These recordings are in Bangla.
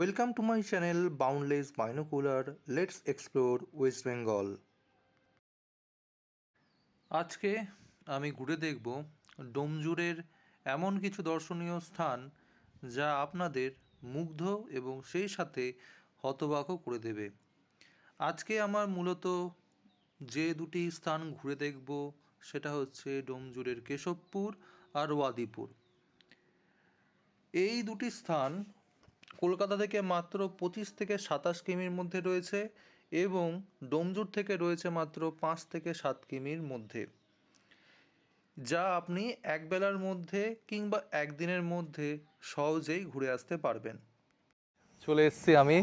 Welcome to my channel Boundless Binocular. Let's explore West Bengal. আজকে আমি ঘুরে দেখব ডোমজুড়ের এমন কিছু দর্শনীয় স্থান যা আপনাদের মুগ্ধ এবং সেই সাথে হতবাকও করে দেবে। আজকে আমার মূলত যে দুটি স্থান ঘুরে দেখব সেটা হচ্ছে ডোমজুড়ের কেশবপুর আর ওয়াদিপুর। এই দুটি স্থান কলকাতা থেকে মাত্র 25 থেকে 27 কিমির মধ্যে রয়েছে এবং ডোমজুড় থেকে রয়েছে মাত্র 5 থেকে 7 কিমির মধ্যে, যা আপনি একবেলার মধ্যে কিংবা একদিনের মধ্যে সহজেই ঘুরে আসতে পারবেন। চলে এসেছি আমি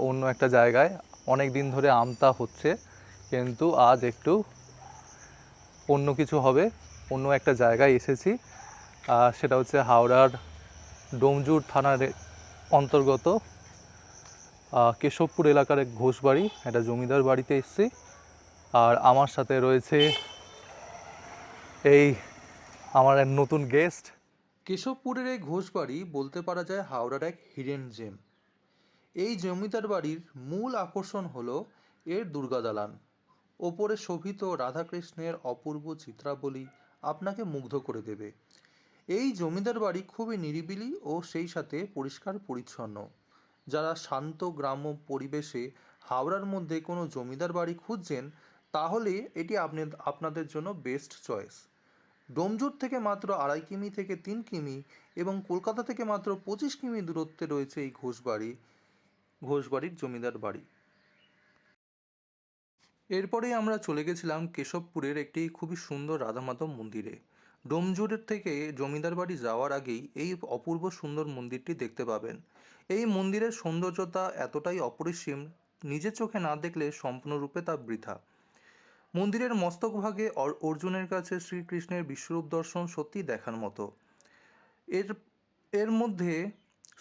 অন্য একটা জায়গায়। অনেক দিন ধরে আমতা হচ্ছে, কিন্তু আজ একটু অন্য কিছু হবে। অন্য একটা জায়গায় এসেছি, সেটা হচ্ছে হাওড়ার ডোমজুড় থানার অন্তর্গত কেশবপুর এলাকার এক ঘোষবাড়ি, একটা জমিদার বাড়িতে এসেছি। আর আমার সাথে রয়েছে এই আমার এক নতুন গেস্ট। কেশবপুরের এই ঘোষবাড়ি বলতে পারা যায় হাওড়ার এক হিডেন জেম। এই জমিদার বাড়ির মূল আকর্ষণ হলো এর দুর্গা দালান। ওপরে শোভিত রাধাকৃষ্ণের অপূর্ব চিত্রাবলী আপনাকে মুগ্ধ করে দেবে। এই জমিদার বাড়ি খুবই নিরিবিলি ও সেই সাথে পরিষ্কার পরিচ্ছন্ন। যারা শান্ত গ্রাম্য পরিবেশে হাওড়ার মধ্যে কোনো জমিদার বাড়ি খুঁজছেন, তাহলে এটি আপনাদের জন্য বেস্ট চয়েস। ডোমজুড় থেকে মাত্র 2.5 কিমি থেকে 3 কিমি এবং কলকাতা থেকে মাত্র 25 কিমি দূরত্বে রয়েছে এই ঘোষবাড়ির জমিদার বাড়ি। এরপরেই আমরা চলে গেছিলাম কেশবপুরের একটি খুবই সুন্দর রাধা মাধব মন্দিরে। ডোমজুড়ের থেকে জমিদার বাড়ি যাওয়ার আগেই এই অপূর্ব সুন্দর মন্দিরটি দেখতে পাবেন। এই মন্দিরের সৌন্দর্যতা এতটাই অপরিসীম, নিজের চোখে না দেখলে সম্পূর্ণরূপে তা বৃথা। মন্দিরের মস্তকভাগে অর্জুনের কাছে শ্রীকৃষ্ণের বিশ্বরূপ দর্শন সত্যি দেখার মতো। এর এর মধ্যে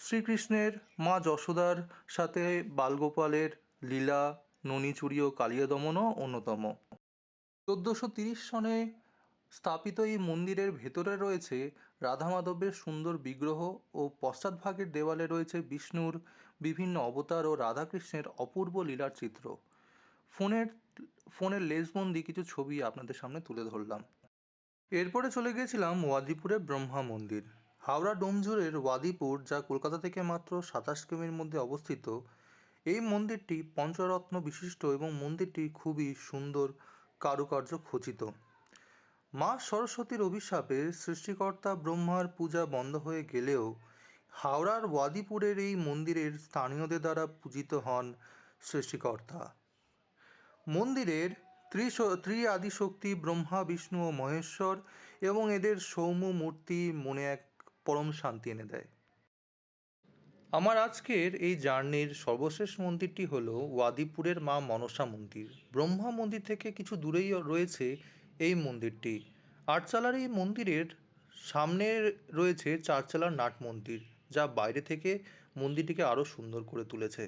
শ্রীকৃষ্ণের মা যশোদার সাথে বালগোপালের লীলা, ননিচুরি ও কালিয়া দমনও অন্যতম। 1430 সনে স্থাপিত এই মন্দিরের ভেতরে রয়েছে রাধা মাধবের সুন্দর বিগ্রহ ও পশ্চাৎভাগের দেওয়ালে রয়েছে বিষ্ণুর বিভিন্ন অবতার ও রাধাকৃষ্ণের অপূর্ব লীলার চিত্র। ফোনের ফোনের লেজবন্দি কিছু ছবি আপনাদের সামনে তুলে ধরলাম। এরপরে চলে গিয়েছিলাম ওয়াদিপুরে ব্রহ্মা মন্দির। হাওড়া ডোমজুড়ের ওয়াদিপুর, যা কলকাতা থেকে মাত্র 27 কিমির মধ্যে অবস্থিত। এই মন্দিরটি পঞ্চরত্ন বিশিষ্ট এবং মন্দিরটি খুবই সুন্দর কারুকার্য খচিত। মা সরস্বতীর অভিশাপে সৃষ্টিকর্তা ব্রহ্মার পূজা বন্ধ হয়ে গেলেও হাওড়ার ওয়াদিপুরের এই মন্দিরের স্থানীয়দের দ্বারা পূজিত হন সৃষ্টিকর্তা। মন্দিরের ত্রিআদিশক্তি ব্রহ্মা, বিষ্ণু ও মহেশ্বর এবং এদের সৌম্য মূর্তি মনে এক পরম শান্তি এনে দেয়। আমার আজকের এই জার্নির সর্বশেষ মন্দিরটি হলো ওয়াদিপুরের মা মনসা মন্দির। ব্রহ্মা মন্দির থেকে কিছু দূরেই রয়েছে এই মন্দিরটি। আটচালার এই মন্দিরের সামনে রয়েছে চারচালার নাট মন্দির, যা বাইরে থেকে মন্দিরটিকে আরও সুন্দর করে তুলেছে।